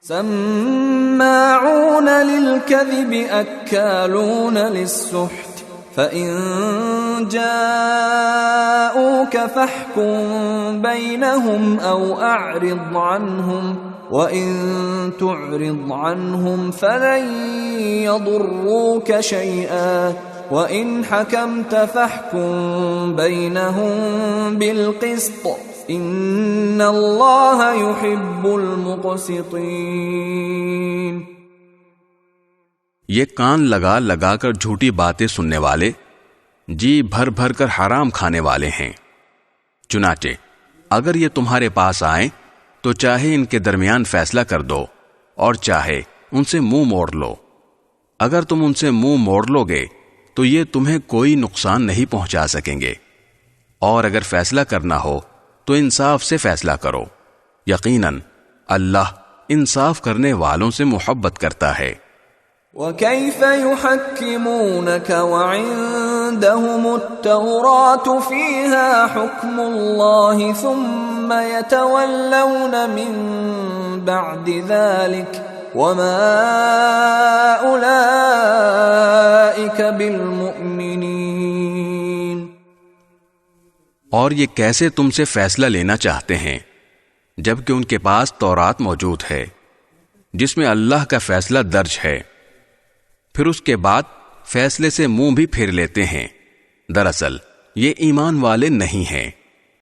سماعون للكذب أكالون للسحت فإن جاءوك فاحكم بينهم أو أعرض عنهم وَإِن تُعْرِضْ عَنْهُمْ فَلَن يَضُرُّوكَ شَيْئًا وَإِنْ حَكَمْتَ فَاحْكُم بَيْنَهُم بِالْقِسْطِ إِنَّ اللَّهَ يُحِبُّ الْمُقْسِطِينَ۔ یہ کان لگا لگا کر جھوٹی باتیں سننے والے، جی بھر بھر کر حرام کھانے والے ہیں۔ چنانچہ اگر یہ تمہارے پاس آئیں تو چاہے ان کے درمیان فیصلہ کر دو اور چاہے ان سے منہ موڑ لو۔ اگر تم ان سے منہ موڑ لو گے تو یہ تمہیں کوئی نقصان نہیں پہنچا سکیں گے، اور اگر فیصلہ کرنا ہو تو انصاف سے فیصلہ کرو، یقیناً اللہ انصاف کرنے والوں سے محبت کرتا ہے۔ وَكَيْفَ يُحَكِّمُونَكَ وَعِندَهُمُ التَّوْرَاةُ فِيهَا حُكْمُ اللَّهِ ثُمَّ يَتَوَلَّوْنَ مِن بَعْدِ ذَلِكَ وَمَا أُولَئِكَ بِالْمُؤْمِنِينَ۔ اور یہ کیسے تم سے فیصلہ لینا چاہتے ہیں جبکہ ان کے پاس تورات موجود ہے جس میں اللہ کا فیصلہ درج ہے، پھر اس کے بعد فیصلے سے منہ بھی پھیر لیتے ہیں، دراصل یہ ایمان والے نہیں ہیں۔